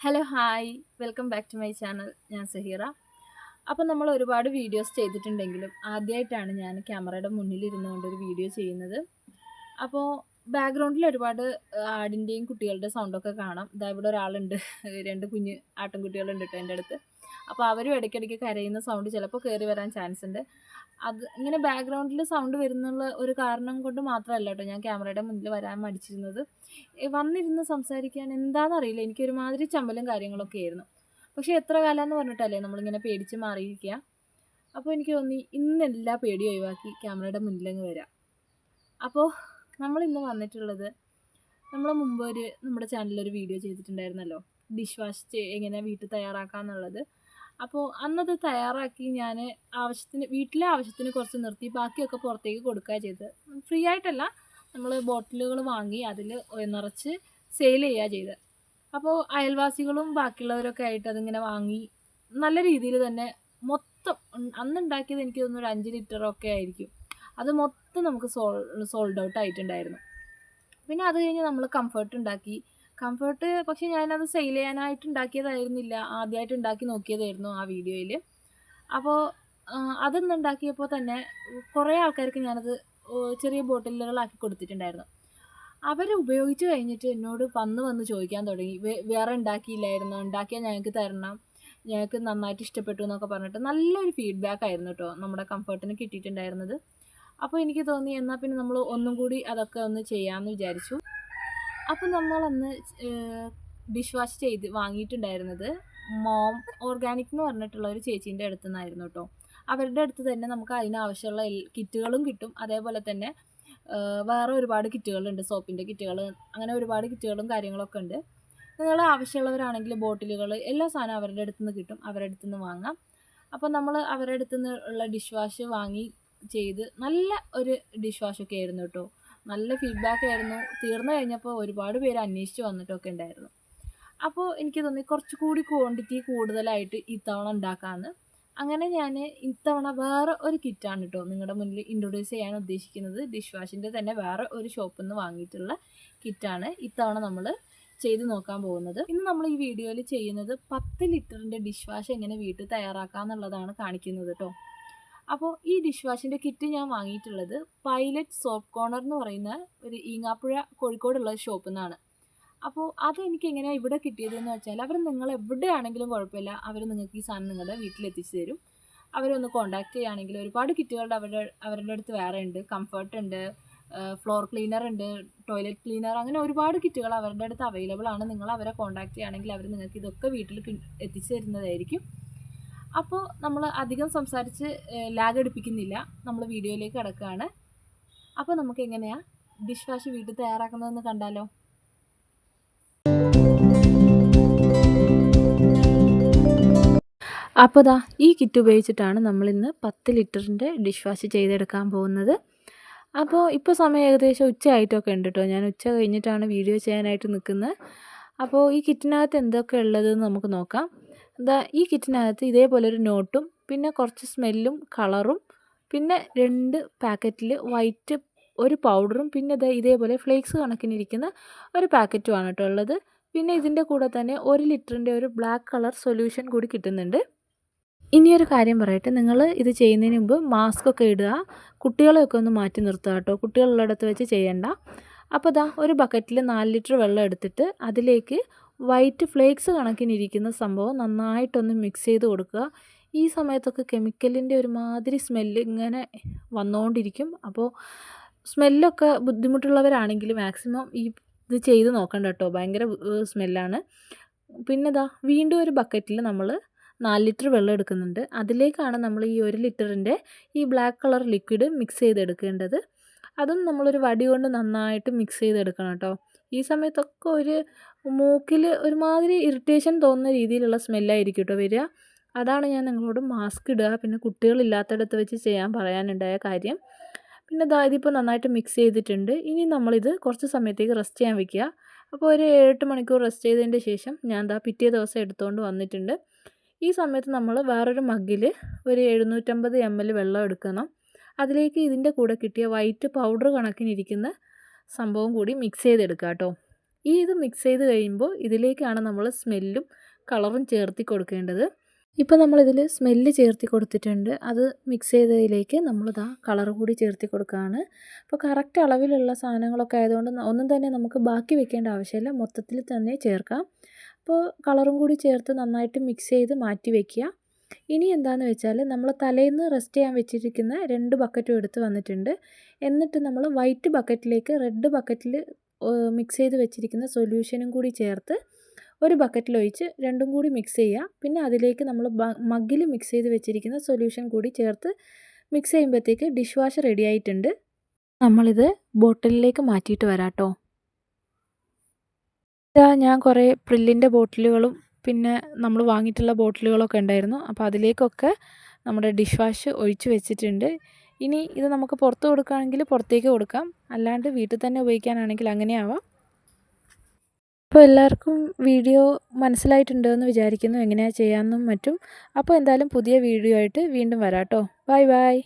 Hello hi welcome back to my channel. ഞാൻ സഹീറ. അപ്പോൾ നമ്മൾ ഒരുപാട് വീഡിയോസ് ചെയ്തിട്ടുണ്ടെങ്കിലും ആദ്യമായിട്ടാണ് ഞാൻ ക്യാമറയുടെ മുന്നിലിരുന്നുകൊണ്ട് ഒരു വീഡിയോ ചെയ്യുന്നത്. അപ്പോൾ ബാക്ക്ഗ്രൗണ്ടിൽ ഒരുപാട് ആടിൻ്റെയും കുട്ടികളുടെ സൗണ്ടൊക്കെ കാണാം. ഇതാ ഇവിടെ ഒരാളുണ്ട്, രണ്ട് കുഞ്ഞ് ആട്ടിൻകുട്ടികളുണ്ട് കേട്ടോ എൻ്റെ അടുത്ത്. അപ്പോൾ അവരും ഇടയ്ക്കിടയ്ക്ക് കരയുന്ന സൗണ്ട് ചിലപ്പോൾ കയറി വരാൻ ചാൻസ് ഉണ്ട്. അത് ഇങ്ങനെ ബാക്ക്ഗ്രൗണ്ടിൽ സൗണ്ട് വരുന്നുള്ള ഒരു കാരണം കൊണ്ട് മാത്രമല്ല കേട്ടോ ഞാൻ ക്യാമറയുടെ മുന്നിൽ വരാൻ മടിച്ചിരുന്നത്. വന്നിരുന്ന് സംസാരിക്കാൻ എന്താണെന്നറിയില്ല, എനിക്കൊരുമാതിരി ചമ്മലും കാര്യങ്ങളൊക്കെ ആയിരുന്നു. പക്ഷേ എത്ര കാലമെന്ന് പറഞ്ഞിട്ടല്ലേ നമ്മളിങ്ങനെ പേടിച്ച് മാറിയിരിക്കുക. അപ്പോൾ എനിക്ക് തോന്നി ഇന്ന് എല്ലാ പേടിയും ഒഴിവാക്കി ക്യാമറയുടെ മുന്നിലങ്ങ് വരാം. അപ്പോൾ നമ്മളിന്ന് വന്നിട്ടുള്ളത്, നമ്മൾ മുമ്പ് നമ്മുടെ ചാനലിൽ ഒരു വീഡിയോ ചെയ്തിട്ടുണ്ടായിരുന്നല്ലോ, ഡിഷ് വാഷ് എങ്ങനെ വീട്ടിൽ തയ്യാറാക്കാമെന്നുള്ളത്. അപ്പോൾ അന്നത് തയ്യാറാക്കി ഞാൻ വീട്ടിലെ ആവശ്യത്തിന് കുറച്ച് നിർത്തി ബാക്കിയൊക്കെ പുറത്തേക്ക് കൊടുക്കുക ചെയ്തത്. ഫ്രീ ആയിട്ടല്ല, നമ്മൾ ബോട്ടിലുകൾ വാങ്ങി അതിൽ നിറച്ച് സെയിൽ ചെയ്യുക ചെയ്തത്. അപ്പോൾ അയൽവാസികളും ബാക്കിയുള്ളവരൊക്കെ ആയിട്ട് അതിങ്ങനെ വാങ്ങി നല്ല രീതിയിൽ തന്നെ മൊത്തം അന്നുണ്ടാക്കിയത് എനിക്ക് തോന്നുന്നു ഒരു 5 ലിറ്ററൊക്കെ ആയിരിക്കും. അത് മൊത്തം നമുക്ക് സോൾഡ് ഔട്ട് ആയിട്ടുണ്ടായിരുന്നു. പിന്നെ അത് കഴിഞ്ഞ് നമ്മൾ കംഫർട്ട് ഉണ്ടാക്കി. കംഫർട്ട് പക്ഷേ ഞാനത് സെയിൽ ചെയ്യാനായിട്ട് ഉണ്ടാക്കിയതായിരുന്നില്ല, ആദ്യമായിട്ട് ഉണ്ടാക്കി നോക്കിയതായിരുന്നു ആ വീഡിയോയിൽ. അപ്പോൾ അതൊന്ന് ഉണ്ടാക്കിയപ്പോൾ തന്നെ കുറേ ആൾക്കാർക്ക് ഞാനത് ചെറിയ ബോട്ടിലുകളാക്കി കൊടുത്തിട്ടുണ്ടായിരുന്നു. അവർ ഉപയോഗിച്ച് കഴിഞ്ഞിട്ട് എന്നോട് വന്ന് ചോദിക്കാൻ തുടങ്ങി, വേറെ ഉണ്ടാക്കിയില്ലായിരുന്നോ, ഉണ്ടാക്കിയാൽ ഞങ്ങൾക്ക് തരണം, ഞങ്ങൾക്ക് നന്നായിട്ട് ഇഷ്ടപ്പെട്ടു എന്നൊക്കെ പറഞ്ഞിട്ട് നല്ലൊരു ഫീഡ്ബാക്ക് ആയിരുന്നു കേട്ടോ നമ്മുടെ കംഫർട്ടിന് കിട്ടിയിട്ടുണ്ടായിരുന്നത്. അപ്പോൾ എനിക്ക് തോന്നി എന്നാൽ പിന്നെ നമ്മൾ ഒന്നും കൂടി അതൊക്കെ ഒന്ന് ചെയ്യാമെന്ന് വിചാരിച്ചു. അപ്പോൾ നമ്മളന്ന് ഡിഷ് വാഷ് ചെയ്ത് വാങ്ങിയിട്ടുണ്ടായിരുന്നത് മോം ഓർഗാനിക് എന്ന് പറഞ്ഞിട്ടുള്ള ഒരു ചേച്ചീൻ്റെ അടുത്തു നിന്നായിരുന്നു കേട്ടോ. അവരുടെ അടുത്ത് തന്നെ നമുക്ക് അതിനാവശ്യമുള്ള കിറ്റുകളും കിട്ടും. അതേപോലെ തന്നെ വേറെ ഒരുപാട് കിറ്റുകളുണ്ട്, സോപ്പിൻ്റെ കിറ്റുകൾ, അങ്ങനെ ഒരുപാട് കിറ്റുകളും കാര്യങ്ങളൊക്കെ ഉണ്ട്. നിങ്ങൾ ആവശ്യമുള്ളവരാണെങ്കിൽ ബോട്ടിലുകൾ എല്ലാ സാധനവും അവരുടെ അടുത്ത് നിന്ന് കിട്ടും, അവരുടെ അടുത്ത് നിന്ന് വാങ്ങാം. അപ്പോൾ നമ്മൾ അവരുടെ അടുത്ത് നിന്ന് ഉള്ള ഡിഷ് വാഷ് വാങ്ങി ചെയ്ത് നല്ല ഒരു ഡിഷ് വാഷൊക്കെ ആയിരുന്നു കേട്ടോ. നല്ല ഫീഡ്ബാക്ക് ആയിരുന്നു. തീർന്നു കഴിഞ്ഞപ്പോൾ ഒരുപാട് പേര് അന്വേഷിച്ച് വന്നിട്ടൊക്കെ ഉണ്ടായിരുന്നു. അപ്പോൾ എനിക്ക് തോന്നി കുറച്ചുകൂടി ക്വാണ്ടിറ്റി കൂടുതലായിട്ട് ഇത്തവണ ഉണ്ടാക്കാമെന്ന്. അങ്ങനെ ഞാൻ ഇത്തവണ വേറെ ഒരു കിറ്റാണ് കേട്ടോ നിങ്ങളുടെ മുന്നിൽ ഇൻട്രൊഡ്യൂസ് ചെയ്യാൻ ഉദ്ദേശിക്കുന്നത്. ഡിഷ് വാഷിൻ്റെ തന്നെ വേറെ ഒരു ഷോപ്പിൽ നിന്ന് വാങ്ങിയിട്ടുള്ള കിറ്റാണ് ഇത്തവണ നമ്മൾ ചെയ്ത് നോക്കാൻ പോകുന്നത്. ഇന്ന് നമ്മൾ ഈ വീഡിയോയിൽ ചെയ്യുന്നത് 10 ലിറ്ററിൻ്റെ ഡിഷ് വാഷ് എങ്ങനെ വീട്ടിൽ തയ്യാറാക്കാമെന്നുള്ളതാണ് കാണിക്കുന്നത് കേട്ടോ. അപ്പോൾ ഈ ഡിഷ് വാഷിൻ്റെ കിറ്റ് ഞാൻ വാങ്ങിയിട്ടുള്ളത് പൈലറ്റ് സോപ്പ് കോർണർ എന്ന് പറയുന്ന ഒരു ഈങ്ങാപ്പുഴ കോഴിക്കോടുള്ള ഷോപ്പിൽ നിന്നാണ്. അപ്പോൾ അതെനിക്ക് എങ്ങനെയാണ് ഇവിടെ കിട്ടിയതെന്ന് വെച്ചാൽ, അവർ നിങ്ങൾ എവിടെയാണെങ്കിലും കുഴപ്പമില്ല, അവർ നിങ്ങൾക്ക് ഈ സാധനം നിങ്ങളുടെ വീട്ടിലെത്തിച്ച് തരും. അവരൊന്ന് കോൺടാക്റ്റ് ചെയ്യുകയാണെങ്കിൽ ഒരുപാട് കിറ്റുകളുടെ അവരുടെ അടുത്ത് വേറെ ഉണ്ട്. കംഫർട്ട് ഉണ്ട്, ഫ്ലോർ ക്ലീനർ ഉണ്ട്, ടോയ്ലറ്റ് ക്ലീനർ, അങ്ങനെ ഒരുപാട് കിറ്റുകൾ അവരുടെ അടുത്ത് അവൈലബിൾ ആണ്. നിങ്ങൾ അവരെ കോൺടാക്റ്റ് ചെയ്യുകയാണെങ്കിൽ അവർ നിങ്ങൾക്ക് ഇതൊക്കെ വീട്ടിൽ എത്തിച്ച് തരുന്നതായിരിക്കും. അപ്പോൾ നമ്മൾ അധികം സംസാരിച്ച് ലാഗ് എടുപ്പിക്കുന്നില്ല, നമ്മൾ വീഡിയോയിലേക്ക് കിടക്കുകയാണ്. അപ്പോൾ നമുക്ക് എങ്ങനെയാണ് ഡിഷ് വാഷ് വീട്ടിൽ തയ്യാറാക്കുന്നതെന്ന് കണ്ടാലോ. അപ്പോൾ ദാ ഈ കിറ്റ് ഉപയോഗിച്ചിട്ടാണ് നമ്മളിന്ന് 10 ലിറ്ററിൻ്റെ ഡിഷ് വാഷ് ചെയ്തെടുക്കാൻ പോകുന്നത്. അപ്പോൾ ഇപ്പോൾ സമയം ഏകദേശം ഉച്ചയായിട്ടൊക്കെ ഉണ്ട് കേട്ടോ. ഞാൻ ഉച്ച കഴിഞ്ഞിട്ടാണ് വീഡിയോ ചെയ്യാനായിട്ട് നിൽക്കുന്നത്. അപ്പോൾ ഈ കിറ്റിനകത്ത് എന്തൊക്കെ ഉള്ളതെന്ന് നമുക്ക് നോക്കാം. ഈ കിറ്റിനകത്ത് ഇതേപോലെ ഒരു നോട്ടും പിന്നെ കുറച്ച് സ്മെല്ലും കളറും പിന്നെ 2 പാക്കറ്റിൽ വൈറ്റ് ഒരു പൗഡറും പിന്നെ ഇതേപോലെ ഫ്ലേക്സ് കണക്കിനിരിക്കുന്ന ഒരു പാക്കറ്റുമാണ് കേട്ടോ ഉള്ളത്. പിന്നെ ഇതിൻ്റെ കൂടെ തന്നെ 1 ലിറ്ററിൻ്റെ ഒരു ബ്ലാക്ക് കളർ സൊല്യൂഷൻ കൂടി കിട്ടുന്നുണ്ട്. ഇനിയൊരു കാര്യം പറയട്ടെ, നിങ്ങൾ ഇത് ചെയ്യുന്നതിന് മുമ്പ് മാസ്ക് ഒക്കെ ഇടുക, കുട്ടികളെയൊക്കെ ഒന്ന് മാറ്റി നിർത്തുക കേട്ടോ, കുട്ടികളുള്ളിടത്ത് വെച്ച് ചെയ്യണ്ട. അപ്പോൾ ഒരു ബക്കറ്റിൽ 4 ലിറ്റർ വെള്ളം എടുത്തിട്ട് അതിലേക്ക് വൈറ്റ് ഫ്ലേക്സ് കണക്കിനിരിക്കുന്ന സംഭവം നന്നായിട്ടൊന്ന് മിക്സ് ചെയ്ത് കൊടുക്കുക. ഈ സമയത്തൊക്കെ കെമിക്കലിൻ്റെ ഒരുമാതിരി സ്മെല്ല് ഇങ്ങനെ വന്നുകൊണ്ടിരിക്കും. അപ്പോൾ സ്മെല്ലൊക്കെ ബുദ്ധിമുട്ടുള്ളവരാണെങ്കിൽ മാക്സിമം ഇത് ചെയ്ത് നോക്കണ്ട കേട്ടോ, ഭയങ്കര സ്മെല്ലാണ്. പിന്നെ വീണ്ടും ഒരു ബക്കറ്റിൽ നമ്മൾ 4 ലിറ്റർ വെള്ളം എടുക്കുന്നുണ്ട്. അതിലേക്കാണ് നമ്മൾ ഈ 1 ലിറ്ററിൻ്റെ ഈ ബ്ലാക്ക് കളർ ലിക്വിഡ് മിക്സ് ചെയ്തെടുക്കേണ്ടത്. അതും നമ്മളൊരു വടി കൊണ്ട് നന്നായിട്ട് മിക്സ് ചെയ്തെടുക്കണം കേട്ടോ. ഈ സമയത്തൊക്കെ ഒരു മൂക്കിൽ ഒരുമാതിരി ഇറിറ്റേഷൻ തോന്നുന്ന രീതിയിലുള്ള സ്മെല്ലായിരിക്കും കേട്ടോ വരിക. അതാണ് ഞാൻ നിങ്ങളോട് മാസ്ക് ഇടുക പിന്നെ കുട്ടികളില്ലാത്തടത്ത് വെച്ച് ചെയ്യാൻ പറയാനുണ്ടായ കാര്യം. പിന്നെ ഇതിപ്പോൾ നന്നായിട്ട് മിക്സ് ചെയ്തിട്ടുണ്ട്. ഇനി നമ്മളിത് കുറച്ച് സമയത്തേക്ക് റെസ്റ്റ് ചെയ്യാൻ വെക്കുക. അപ്പോൾ ഒരു 7-8 മണിക്കൂർ റെസ്റ്റ് ചെയ്തതിൻ്റെ ശേഷം ഞാൻ പിറ്റേ ദിവസം എടുത്തുകൊണ്ട് വന്നിട്ടുണ്ട്. ഈ സമയത്ത് നമ്മൾ വേറൊരു മഗ്ഗിൽ ഒരു 750 ml വെള്ളം എടുക്കണം. അതിലേക്ക് ഇതിൻ്റെ കൂടെ കിട്ടിയ വൈറ്റ് പൗഡർ കണക്കിനിരിക്കുന്ന സംഭവം കൂടി മിക്സ് ചെയ്തെടുക്കുക കേട്ടോ. ഇത് മിക്സ് ചെയ്ത് കഴിയുമ്പോൾ ഇതിലേക്കാണ് നമ്മൾ സ്മെല്ലും കളറും ചേർത്തി കൊടുക്കേണ്ടത്. ഇപ്പോൾ നമ്മളിതിൽ സ്മെല്ല് ചേർത്തി കൊടുത്തിട്ടുണ്ട്. അത് മിക്സ് ചെയ്തതിലേക്ക് നമ്മളിതാ കളർ കൂടി ചേർത്തി കൊടുക്കുകയാണ്. അപ്പോൾ കറക്റ്റ് അളവിലുള്ള സാധനങ്ങളൊക്കെ ആയതുകൊണ്ട് ഒന്നും തന്നെ നമുക്ക് ബാക്കി വെക്കേണ്ട ആവശ്യമില്ല, മൊത്തത്തിൽ തന്നെ ചേർക്കാം. അപ്പോൾ കളറും കൂടി ചേർത്ത് നന്നായിട്ട് മിക്സ് ചെയ്ത് മാറ്റി വയ്ക്കുക. ഇനി എന്താണെന്ന് വെച്ചാൽ നമ്മൾ തലേന്ന് റെസ്റ്റ് ചെയ്യാൻ വെച്ചിരിക്കുന്ന 2 ബക്കറ്റും എടുത്ത് വന്നിട്ടുണ്ട്. എന്നിട്ട് നമ്മൾ വൈറ്റ് ബക്കറ്റിലേക്ക് റെഡ് ബക്കറ്റിൽ മിക്സ് ചെയ്ത് വെച്ചിരിക്കുന്ന സൊല്യൂഷനും കൂടി ചേർത്ത് ഒരു ബക്കറ്റിലൊഴിച്ച് രണ്ടും കൂടി മിക്സ് ചെയ്യുക. പിന്നെ അതിലേക്ക് നമ്മൾ മഗ്ഗിൽ മിക്സ് ചെയ്ത് വെച്ചിരിക്കുന്ന സൊല്യൂഷൻ കൂടി ചേർത്ത് മിക്സ് ചെയ്യുമ്പോഴത്തേക്ക് ഡിഷ് വാഷ് റെഡി ആയിട്ടുണ്ട്. നമ്മളിത് ബോട്ടിലിലേക്ക് മാറ്റിയിട്ട് വരാം കേട്ടോ. ഇതാ ഞാൻ കുറേ പ്രില്ലിൻ്റെ ബോട്ടിലുകളും പിന്നെ നമ്മൾ വാങ്ങിയിട്ടുള്ള ബോട്ടിലുകളൊക്കെ ഉണ്ടായിരുന്നു. അപ്പോൾ അതിലേക്കൊക്കെ നമ്മുടെ ഡിഷ് വാഷ് ഒഴിച്ച് വെച്ചിട്ടുണ്ട്. ഇനി ഇത് നമുക്ക് പുറത്ത് കൊടുക്കുകയാണെങ്കിൽ പുറത്തേക്ക് കൊടുക്കാം, അല്ലാണ്ട് വീട്ടിൽ തന്നെ ഉപയോഗിക്കാനാണെങ്കിൽ അങ്ങനെയാവാം. അപ്പോൾ എല്ലാവർക്കും വീഡിയോ മനസ്സിലായിട്ടുണ്ടെന്ന് വിചാരിക്കുന്നു, എങ്ങനെയാണ് ചെയ്യാമെന്നും മറ്റും. അപ്പോൾ എന്തായാലും പുതിയ വീഡിയോ ആയിട്ട് വീണ്ടും വരാം കേട്ടോ. Bye bye.